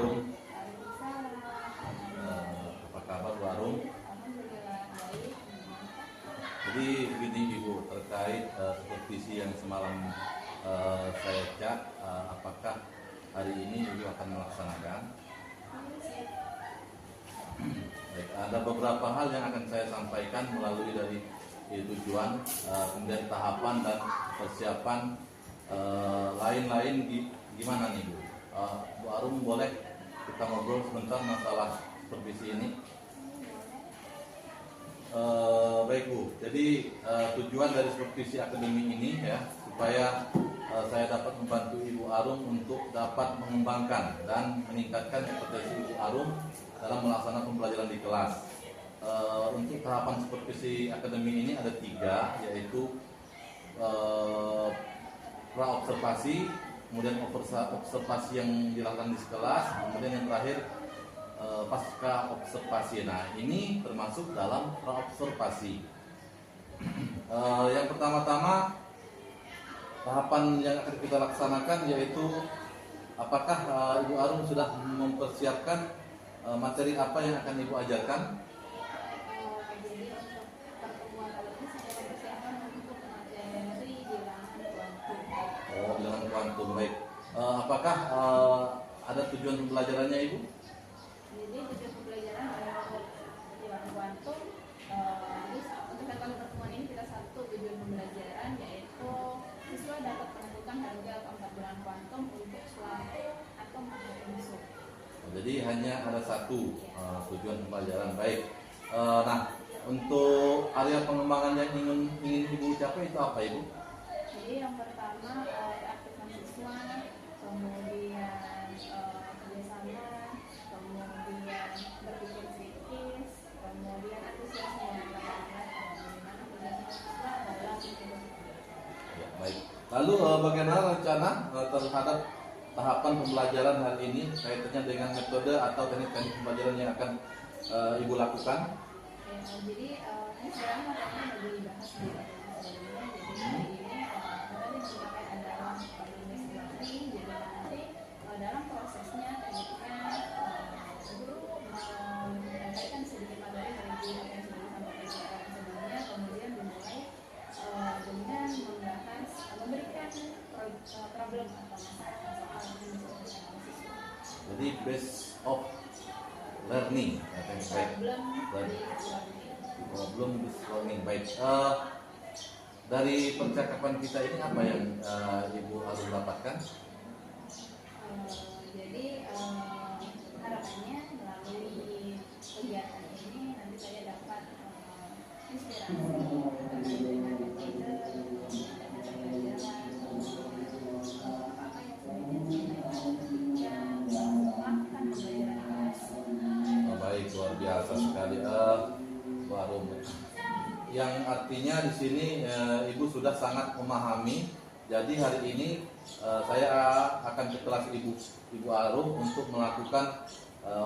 Arum. Apa kabar Bu Arum? Jadi begini Ibu, terkait supervisi yang semalam saya cek, apakah hari ini Ibu akan melaksanakan? Baik, ada beberapa hal yang akan saya sampaikan melalui dari tujuan, kemudian tahapan dan persiapan lain-lain gimana nih Bu? Bu Arum, boleh kita ngobrol sebentar masalah supervisi ini? Baik Bu, jadi tujuan dari supervisi akademi ini ya supaya saya dapat membantu Ibu Arum untuk dapat mengembangkan dan meningkatkan kompetensi Ibu Arum dalam melaksanakan pembelajaran di kelas. Untuk tahapan supervisi akademi ini ada 3, yaitu pra-observasi, kemudian observasi yang dilakukan di kelas, kemudian yang terakhir pasca observasi. Nah, ini termasuk dalam pra-observasi. Yang pertama-tama tahapan yang akan kita laksanakan yaitu apakah Ibu Arum sudah mempersiapkan materi apa yang akan Ibu ajarkan? Oh, bilangan kuantum, baik. Apakah ada tujuan pembelajarannya Ibu? Jadi tujuan pembelajaran adalah bilangan kuantum. Untuk pertemuan ini kita satu tujuan pembelajaran yaitu siswa dapat menentukan harga keempat bilangan kuantum untuk suatu atom atau unsur. Jadi hanya ada satu tujuan pembelajaran, baik. Nah, untuk area pengembangan yang ingin Ibu capai itu apa Ibu? Jadi yang pertama aktifkan siswa, kemudian kerjasama, kemudian berpikir kritis, kemudian antusiasme yang bagaimana kerjasama siswa dalam kehidupan. Ya, baik. Lalu bagaimana rencana terhadap tahapan pembelajaran hari ini kaitannya dengan metode atau teknik-teknik pembelajaran yang akan Ibu lakukan? Ya, jadi ini sekarang materinya baru dibahas di sebelumnya. Jadi hari ini kita adalah administrasi. Jadi nanti dalam prosesnya ketika guru menyampaikan sedikit materi dari apa yang sudah disampaikan sebelumnya, kemudian dimulai dengan membahas memberikan problem atau masalah yang bisa diselesaikan siswa. Jadi base of learning, problem based learning, baik. Dari percakapan kita ini apa yang Ibu Arum dapatkan? Jadi harapannya melalui kegiatan ini nanti saya dapat inspirasi terkait dengan metode pembelajaran, apa yang sebenarnya saya melakukan pembelajaran kelas. Baik, luar biasa sekali Bu Arum. Yang artinya di sini Ibu sudah sangat memahami. Jadi hari ini saya akan ke kelas Ibu Arum untuk melakukan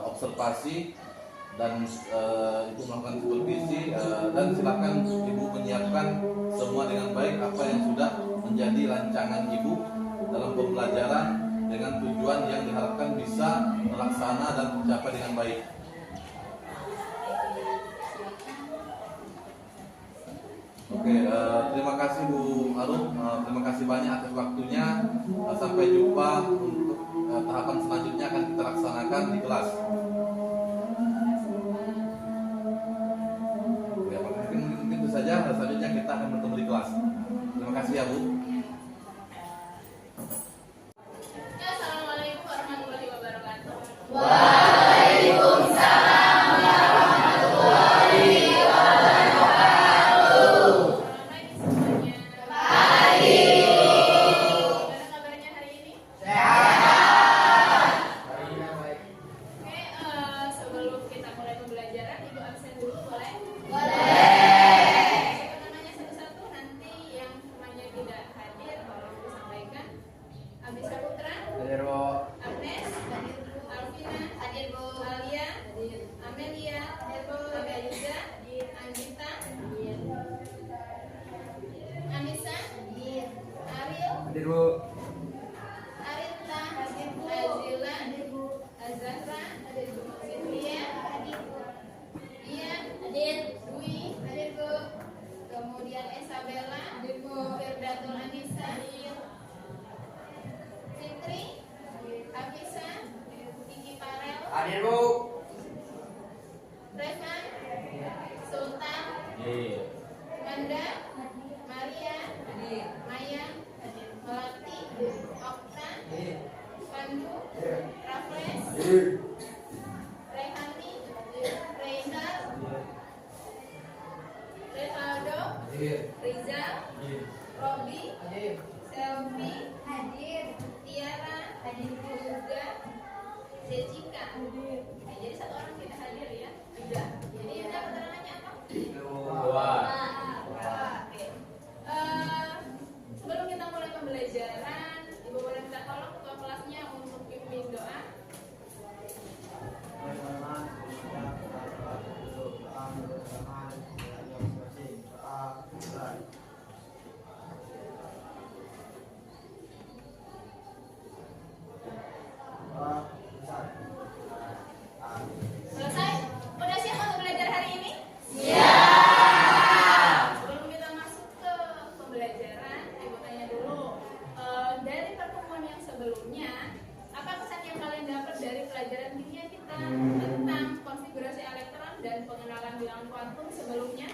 observasi dan Ibu melakukan supervisi dan silakan Ibu menyiapkan semua dengan baik apa yang sudah menjadi rancangan Ibu dalam pembelajaran dengan tujuan yang diharapkan bisa terlaksana dan tercapai dengan baik. Oke, terima kasih Bu Arum, terima kasih banyak atas waktunya. Sampai jumpa untuk tahapan selanjutnya akan kita laksanakan di kelas. Ya, mungkin itu saja. Selanjutnya kita akan bertemu di kelas. Terima kasih ya Bu. Assalamualaikum warahmatullahi wabarakatuh. Agnes, Alvina, Hadir Bu. Revan, Sultan, Iya. Manda, Maria, Maya, Melati, Okta, Pandu, Raffles, Rehani, Reynal, Revaldo, Rizal, Robi, Selvi, Tiara, juga Jessica. Nah, jadi satu orang kita hadir ya. Yuda. Jadi Yuda keterangannya apa? Dua. Oke. Sebelum kita mulai pembelajaran, Ibu boleh minta tolong ketua kelasnya untuk pimpin doa. Selesai? Udah siap untuk belajar hari ini? Sebelum kita masuk ke pembelajaran, Ibu tanya dulu, dari pertemuan yang sebelumnya, apa pesan yang kalian dapat dari pelajaran kimia kita tentang konfigurasi elektron dan pengenalan bilangan kuantum sebelumnya?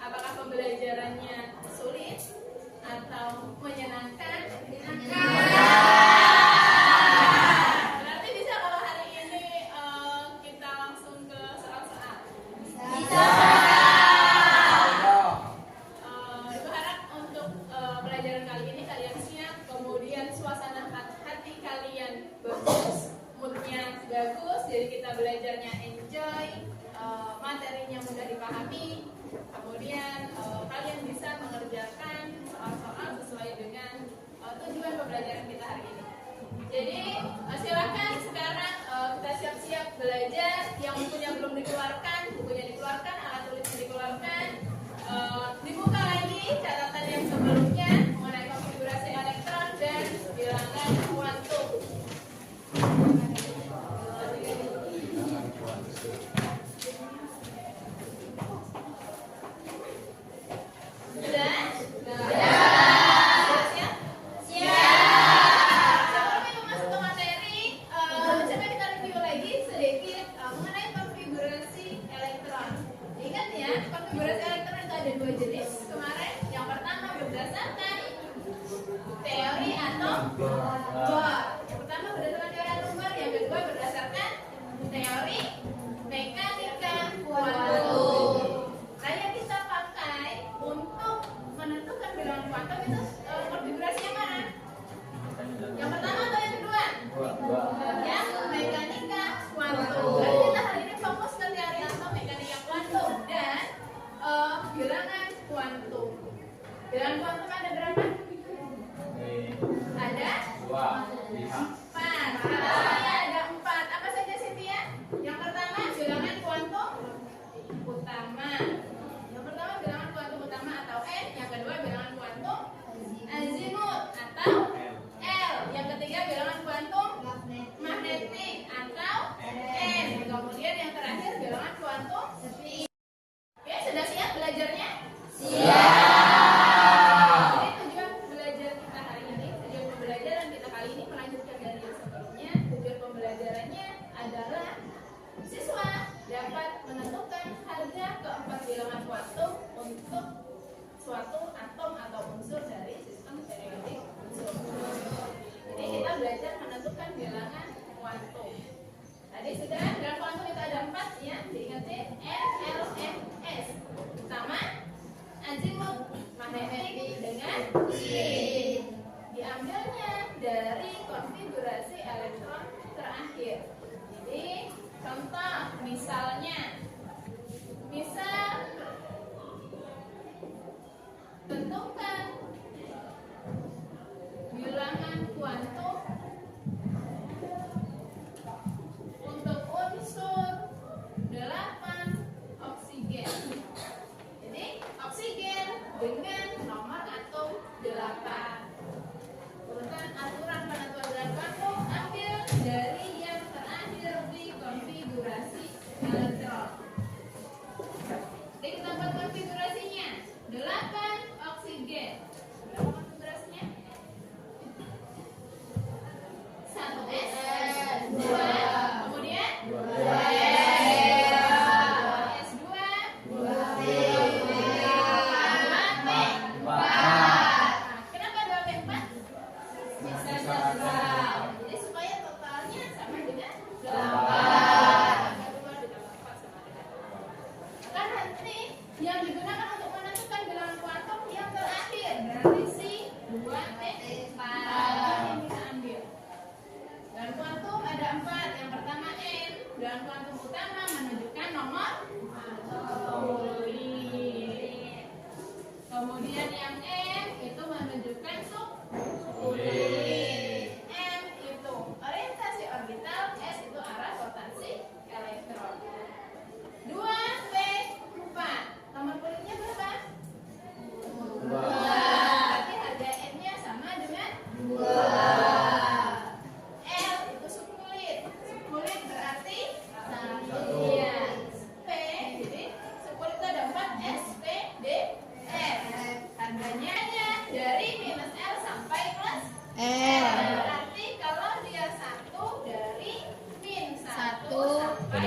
Apakah pembelajarannya sulit atau menyenangkan? Berarti bisa kalau hari ini kita langsung ke soal-soal. Ibu harap untuk pelajaran kali ini kalian siap, kemudian suasana hati kalian bagus, moodnya bagus, jadi kita belajarnya enjoy, materinya mudah dipahami, kemudian kalian bisa mengerjakan soal-soal sesuai dengan tujuan pembelajaran kita hari ini. Jadi silakan sekarang kita siap-siap belajar. Yang bukunya belum dikeluarkan, bukunya dikeluarkan, alat tulisnya dikeluarkan. Dibuka lagi catatan yang sebelumnya mengenai konfigurasi elektron dan bilangan kuantum. Sudah? Siap? Sebelum Ibu masuk ke materi, coba kita review lagi sedikit mengenai konfigurasi elektron. Ingat ya, konfigurasi elektron itu ada dua jenis kemarin. Yang pertama berdasarkan teori atom Bohr. Yang pertama berdasarkan teori atom Bohr, yang kedua berdasarkan teori mekanika kuantum. Nah, yang kita pakai untuk menentukan bilangan kuantum itu konfigurasi yang mana? Yang pertama atau yang kedua? Yang mekanika kuantum. Jadi kita hari ini fokus ke teori atom, mekanika kuantum dan bilangan kuantum. Bilangan kuantum ada berapa? Ada Dua. Lihat. 4. Katanya ada 4. Apa saja Cynthia? Yang pertama bilangan kuantum utama. Yang pertama bilangan kuantum utama atau N. Yang kedua bilangan kuantum azimut atau L. Yang ketiga bilangan kuantum magnetik atau N. Kemudian yang terakhir bilangan kuantum spin. Oke, sudah siap belajarnya? Jadi tujuan belajar kita hari ini, tujuan pembelajaran kita kali ini melanjutkan dari yang sebelumnya. Tujuan pembelajarannya adalah siswa dapat menentukan harga keempat bilangan kuantum untuk suatu atom atau unsur dari sistem periodik unsur. Jadi kita belajar menentukan bilangan kuantum. Tadi sudah bilangan kuantum itu ada 4 ya, diingatin N, L, M, S. Pertama, azimut, magnetik dengan spin. Diambilnya dari konfigurasi elektron terakhir. Jadi contoh misalnya, misal tentukan bilangan kuantum untuk unsur 8 oksigen. Jadi oksigen dengan nomor atom 8. Urutan aturan penentuan bilangan kuantum ambil dari yang terakhir di konfigurasi.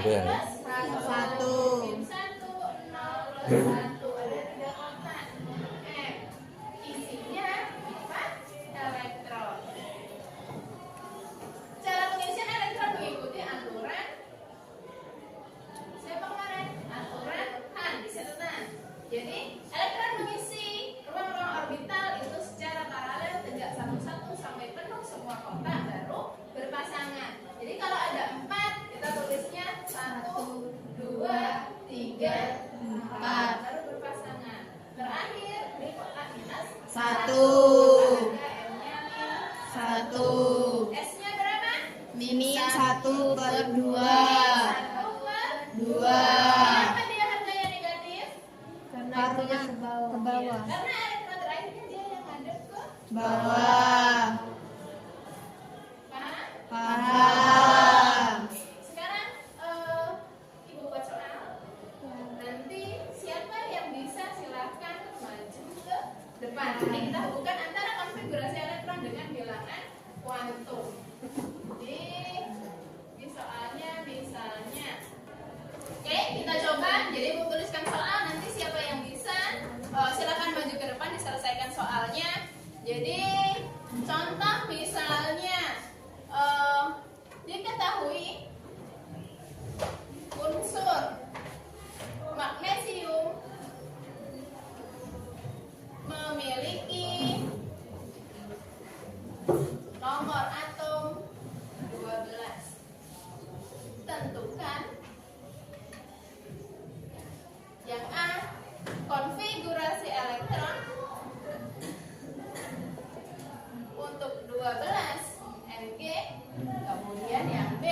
Kemudian ya. Satu. Satu, nol plus satu. Ada 3 kotak. Isinya 4 elektron. Cara pengisian elektron mengikuti aturan. Siapa kemarin? Aturan Han disertan. Jadi elektron mengisi ruang-ruang orbital itu secara paralel tegak satu-satu sampai penuh semua kotak baru berpasangan. Jadi kalau ada 4 kita tulisnya 1, 2, 3, 4 baru berpasangan. Terakhir di kotak minus 1. M-nya Satu. S-nya berapa? Minim 1/2. 1 per 2. Kenapa dia harganya negatif? Karena ke bawah. Karena elektron terakhirnya dia yang ngadep ke Bawah. paham? Paham. Sekarang Ibu buat soal. Nanti siapa yang bisa silahkan maju ke depan. Ini kita hubungkan antara konfigurasi elektron dengan bilangan kuantum. Di soalnya misalnya. Oke, kita coba. Jadi Ibu tuliskan soal. Nanti siapa yang bisa silakan maju ke depan diselesaikan soalnya. Jadi contoh misalnya diketahui unsur magnesium memiliki nomor atom 12. Tentukan yang A konfigurasi elektron untuk 12 Mg. Kemudian yang B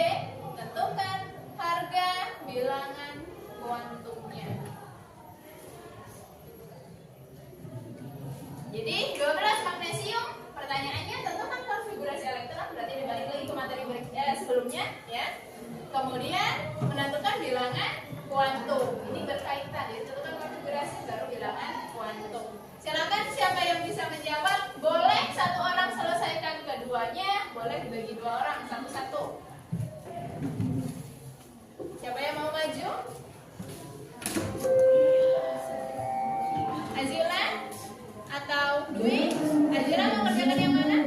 tentukan harga bilangan kuantumnya. Jadi 12 magnesium, pertanyaannya tentukan konfigurasi elektron, berarti dibalik lagi ke materi sebelumnya ya. Kemudian menentukan bilangan kuantum. Ini berkaitan, jadi tentukan konfigurasi baru bilangan kuantum. Silakan siapa yang bisa menjawab, boleh satu orang selesaikan keduanya, boleh dibagi 2 orang satu-satu. Siapa yang mau maju? Azila atau Dwi? Azila mau kerjakan yang mana?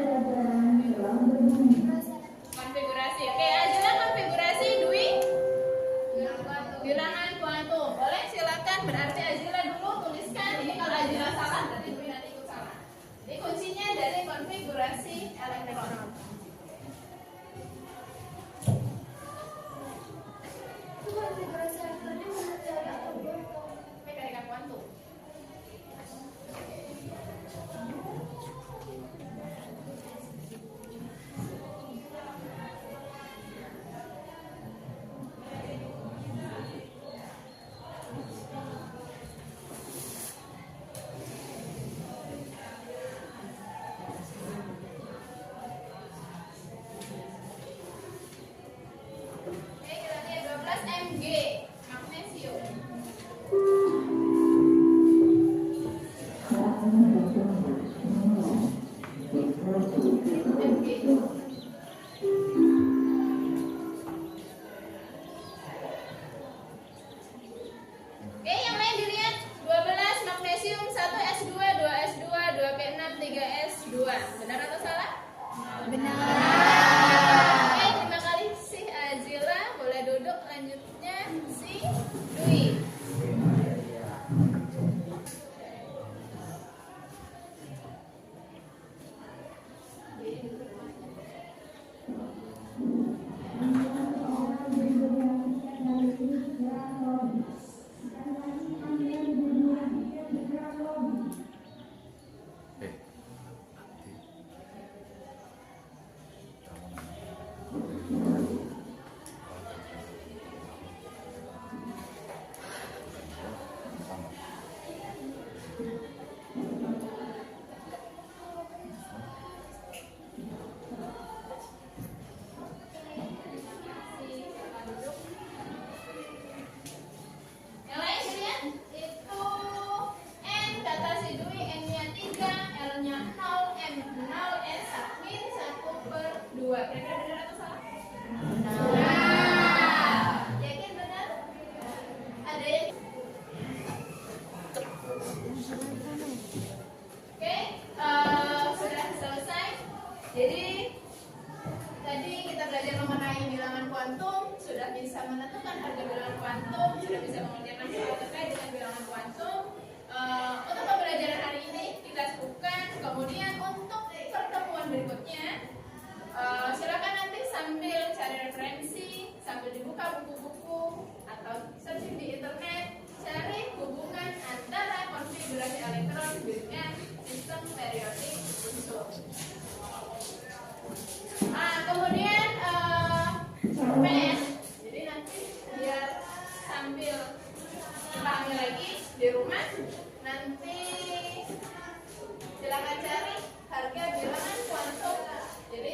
Konfigurasi. Oke, Azila konfigurasi, Dwi bilangan kuantum. Boleh silakan. Berarti Azila dulu tuliskan. Ini kalau Azila salah berarti Dwi nanti ikut salah. Jadi kuncinya dari konfigurasi elektron. menentukan harga bilangan kuantum, sudah bisa mengerjakan soal terkait dengan bilangan kuantum. Untuk pembelajaran hari ini kita cukupkan. Kemudian untuk pertemuan berikutnya, silakan nanti sambil cari referensi, sambil dibuka buku-buku atau searching di internet, cari hubungan antara konfigurasi elektron dengan sistem periodik unsur. Kemudian PS, jadi nanti biar sambil dipahami lagi di rumah, nanti silakan cari harga bilangan kuantum. Jadi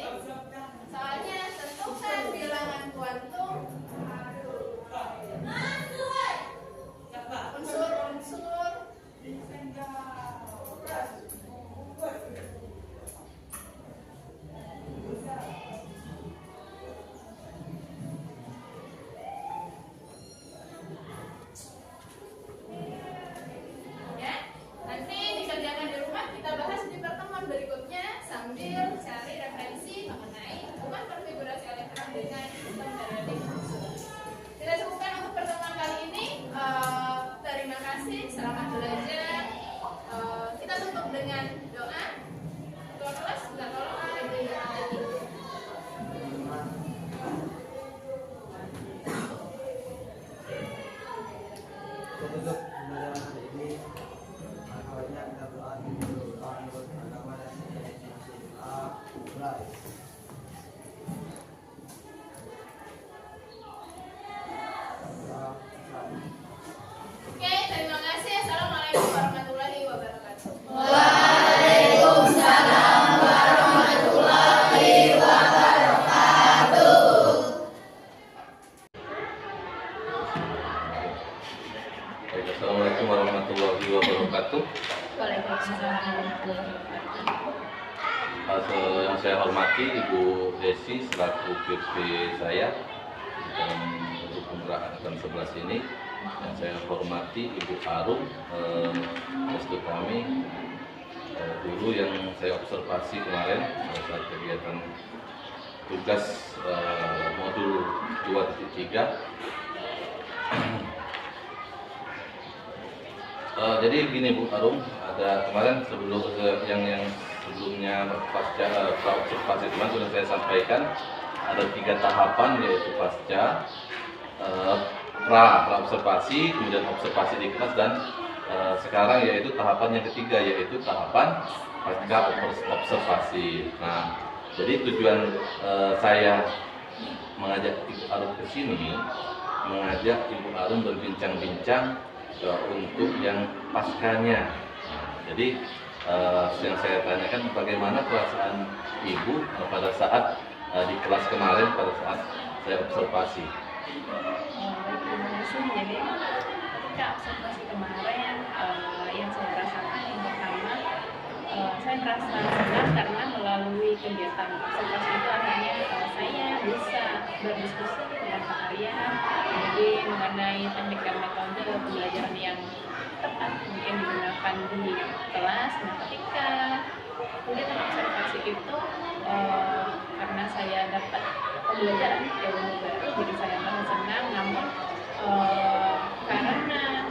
soalnya tentukan bilangan kuantum unsur-unsur ya. Nanti dikerjakan di rumah, kita bahas di pertemuan berikutnya sambil cari referensi mengenai hubungan konfigurasi elektron dengan sistem periodik unsur. Kita cukupkan untuk pertemuan kali ini. Terima kasih, selamat belajar. Kita tutup dengan doa. Ketua kelas, minta tolong ambil doa lagi. Untuk pembelajaran hari ini, awalnya kita berdoa dulu menurut agama dan mulai. Oke, terima kasih. Assalamualaikum warahmatullahi wabarakatuh. Waalaikumsalam warahmatullahi wabarakatuh. Baik, assalamualaikum warahmatullahi wabarakatuh. Waalaikumsalam warahmatullahi wabarakatuh. Yang saya hormati Ibu Desi selaku PP saya dalam hukum angkatan 11 ini. Yang saya hormati Ibu Arum, restu kami, guru yang saya observasi kemarin saat kegiatan tugas modul 2.3. Jadi gini Bu Arum, ada kemarin yang sebelumnya pasca observasi kemarin sudah saya sampaikan ada 3 tahapan, yaitu pasca, pra observasi, kemudian observasi di kelas, dan sekarang yaitu tahapan yang ketiga, yaitu tahapan pasca observasi. Nah, jadi tujuan saya mengajak Ibu Arum ke sini, mengajak Ibu Arum berbincang-bincang untuk yang paskanya. Nah, jadi yang saya tanyakan, bagaimana perasaan Ibu pada saat di kelas kemarin, pada saat saya observasi. Terima kasih. Jadi ketika observasi kemarin, yang saya rasakan yang pertama, saya merasa senang karena melalui kegiatan observasi itu akhirnya saya bisa berdiskusi dengan kalian, jadi mengenai teknik dan metode pembelajaran yang tepat mungkin digunakan di kelas. Nah, ketika kegiatan observasi itu, karena saya dapat pembelajaran ilmu baru, jadi saya merasa senang. Namun karena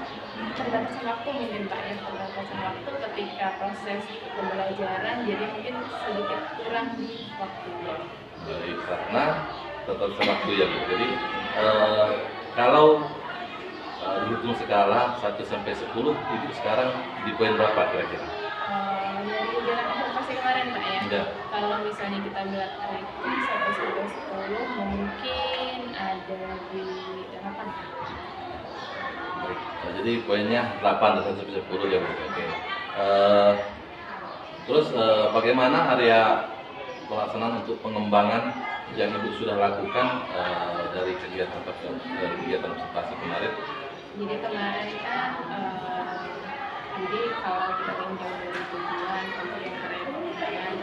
terbatasan waktu mungkin Pak ya, terbatasan waktu ketika proses pembelajaran, jadi mungkin sedikit kurang di waktunya. Baik, karena terbatasan waktu ya Bu. Jadi kalau dihitung skala 1 sampai 10, itu sekarang di poin berapa kira-kira? Dari jalan observasi kemarin Pak ya, Ya. kalau misalnya kita bilang rating 1 sampai 10, mungkin ada di 8. Baik, jadi poinnya 8 sampai 10 ya Bu. Oke. Terus bagaimana area pelaksanaan untuk pengembangan yang Ibu sudah lakukan dari kegiatan observasi kemarin? Jadi kemarin kan, jadi kalau kita tinjau dari tujuan untuk yang pengembangan,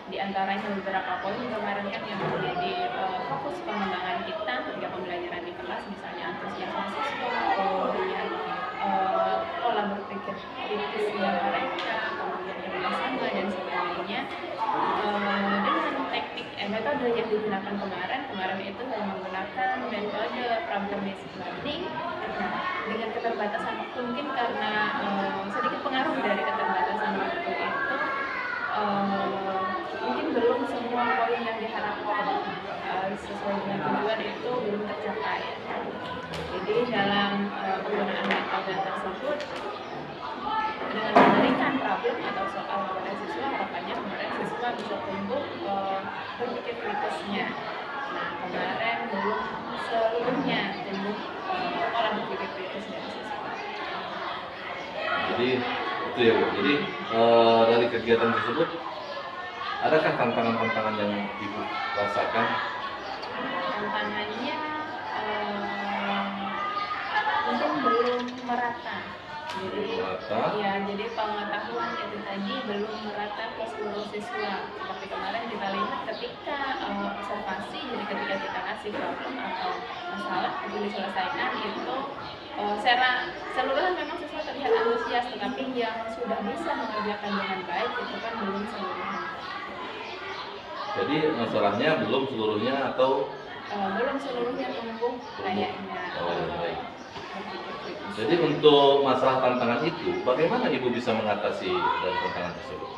di antaranya beberapa poin kemarin kan yang menjadi fokus pengembangan kita ketika pembelajaran di kelas, misalnya antusiasme siswa, kemudian pola berpikir kritisnya mereka, kemudian kerjasama dan sebagainya. Dengan teknik metode yang digunakan kemarin itu hanya menggunakan metode problem based learning. Nah, dengan keterbatasan waktu mungkin karena sedikit pengaruh dari keterbatasan waktu itu, mungkin belum semua poin yang diharapkan sesuai dengan tujuan itu belum tercapai. Jadi dalam penggunaan metode tersebut, dengan memberikan problem atau soal kepada siswa, harapannya kemudian siswa bisa tumbuh berpikir kritisnya. Nah, kemarin belum seluruhnya tumbuh olah berpikir kritis dari siswa. Jadi itu ya Bu. Jadi dari kegiatan tersebut adakah tantangan-tantangan yang Ibu rasakan? Tantangannya mungkin belum merata. Jadi, ya, jadi pengetahuan itu tadi belum merata ke seluruh siswa. Seperti kemarin kita lihat ketika observasi, jadi ketika kita kasih problem atau masalah itu diselesaikan itu secara keseluruhan memang siswa terlihat antusias, tetapi yang sudah bisa mengerjakan dengan baik itu kan belum seluruhnya. Jadi masalahnya belum seluruhnya atau belum seluruhnya tumbuh kayaknya. Baik. Jadi untuk masalah tantangan itu, bagaimana Ibu bisa mengatasi dan tantangan tersebut?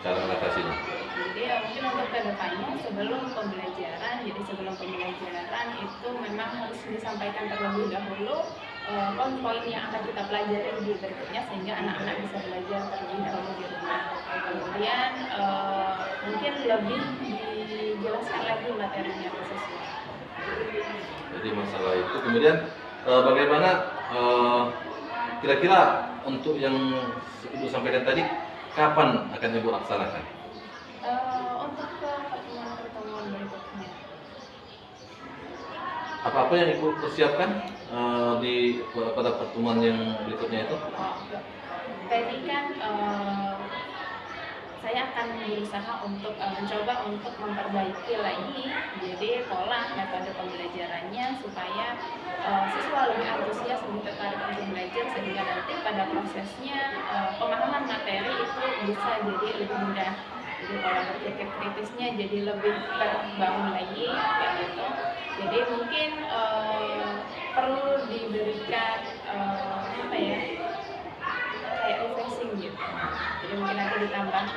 Cara mengatasinya? Jadi ya mungkin untuk kedepannya sebelum pembelajaran, jadi sebelum pembelajaran itu memang harus disampaikan terlebih dahulu poin-poin yang akan kita pelajari di berikutnya sehingga anak-anak bisa belajar terlebih dahulu di rumah. Kemudian mungkin lebih dijelaskan lagi materinya ke siswa. Jadi masalah itu kemudian bagaimana kira-kira untuk yang Ibu sampaikan tadi, kapan akan Ibu laksanakan? Untuk ke pertemuan-pertemuan berikutnya. Apa-apa yang Ibu persiapkan pada pertemuan yang berikutnya itu? Tadi kan saya akan berusaha untuk mencoba untuk memperbaiki lagi jadi pola metode pembelajarannya supaya siswa lebih antusias, lebih tertarik untuk belajar sehingga nanti pada prosesnya pemahaman materi itu bisa jadi lebih mudah. Jadi pola berpikir kritisnya jadi lebih terbangun lagi kayak gitu. Jadi mungkin perlu diberikan apa ya, kayak refreshing gitu. Jadi mungkin nanti ditambahkan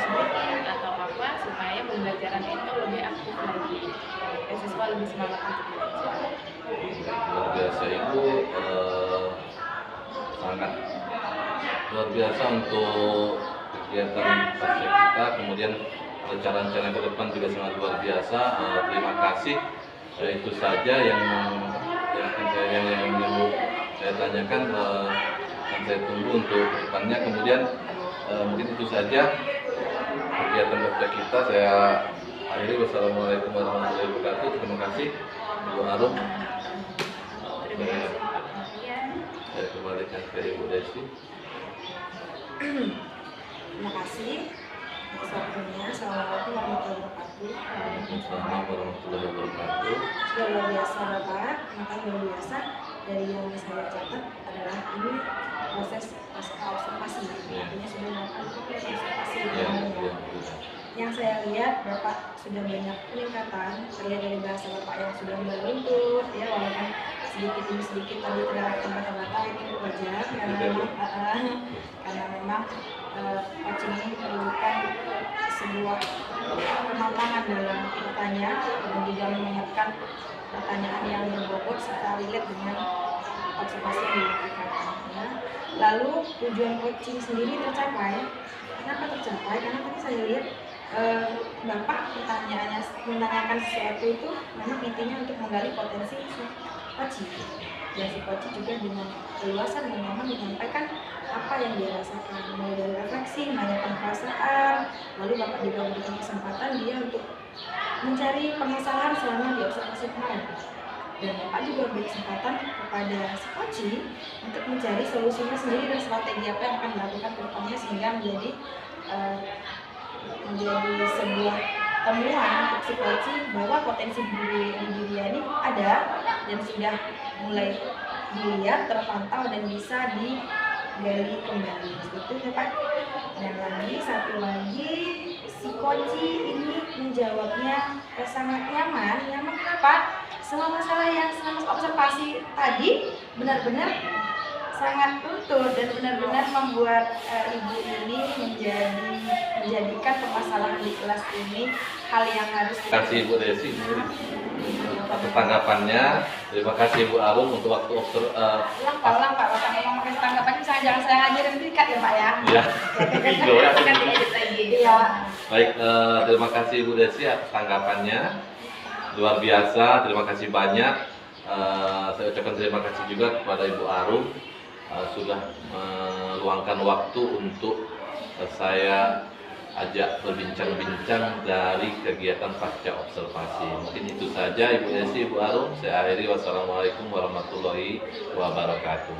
SBM atau apa supaya pembelajaran itu lebih aktif lagi, siswa lebih semangat untuk belajar. Luar biasa Ibu, sangat luar biasa untuk kegiatan pasca kita, kemudian rencana-rencana ke depan juga sangat luar biasa. Terima kasih. Itu saja yang saya tanyakan. Saya tunggu untuk depannya. Kemudian mungkin itu saja kegiatan baca kita. Saya akhiri. Wassalamualaikum warahmatullahi wabarakatuh. Terima kasih Ibu Arum. Saya kembalikan ke Ibu Desi. Terima kasih atas waktunya. Assalamualaikum warahmatullahi wabarakatuh. Assalamualaikum warahmatullahi wabarakatuh. Sudah luar biasa Bapak, makanya luar biasa dari yang saya catat adalah ini proses pasca observasi. Artinya sudah melakukan proses observasi. Yang saya lihat Bapak sudah banyak peningkatan, terlihat dari bahasa Bapak yang sudah mulai luntur, ya walaupun sedikit demi sedikit tadi terdapat kata-kata itu wajar karena memang coaching ini memerlukan sebuah kematangan dalam bertanya dan juga menyiapkan pertanyaan yang berbobot serta relate dengan observasi yang dilakukan. Ya. Lalu tujuan coaching sendiri tercapai. Kenapa tercapai? Karena tadi saya lihat Bapak menanyakan sesuatu itu memang intinya untuk menggali potensi si coaching. Dan si coaching juga dengan keluasan dan memang menyampaikan apa yang dia rasakan, mulai dari refleksi, menanyakan perasaan, lalu Bapak juga memberikan kesempatan dia untuk mencari permasalahan selama di observasi kemarin. Dan Bapak juga beri kesempatan kepada si coaching untuk mencari solusinya sendiri dan strategi apa yang akan dilakukan ke depannya sehingga menjadi sebuah temuan untuk si coaching bahwa potensi diri dia ini ada dan sudah mulai dilihat, terpantau dan bisa digali kembali. Seperti itu ya Pak. Dan lagi satu lagi si Koci ini menjawabnya sangat nyaman. Nyaman kenapa? Semua masalah yang selama observasi tadi benar-benar sangat utuh dan benar-benar membuat ibu ini menjadikan permasalahan di kelas ini hal yang harus Terima kasih Ibu Desi atas tanggapannya. Terima kasih Ibu Arum untuk waktu ulang Pak, Bapak ngomong pakai tanggapannya misalnya jangan saya ngajarin tingkat ya Pak ya. ya. Video ya. Akan diedit lagi. Iya. Baik, terima kasih Ibu Desi atas tanggapannya. Luar biasa, terima kasih banyak. Saya ucapkan terima kasih juga kepada Ibu Arum sudah meluangkan waktu untuk saya ajak berbincang-bincang dari kegiatan pasca observasi. Mungkin itu saja Ibu Desi, Ibu Arum. Saya akhiri. Wassalamualaikum warahmatullahi wabarakatuh.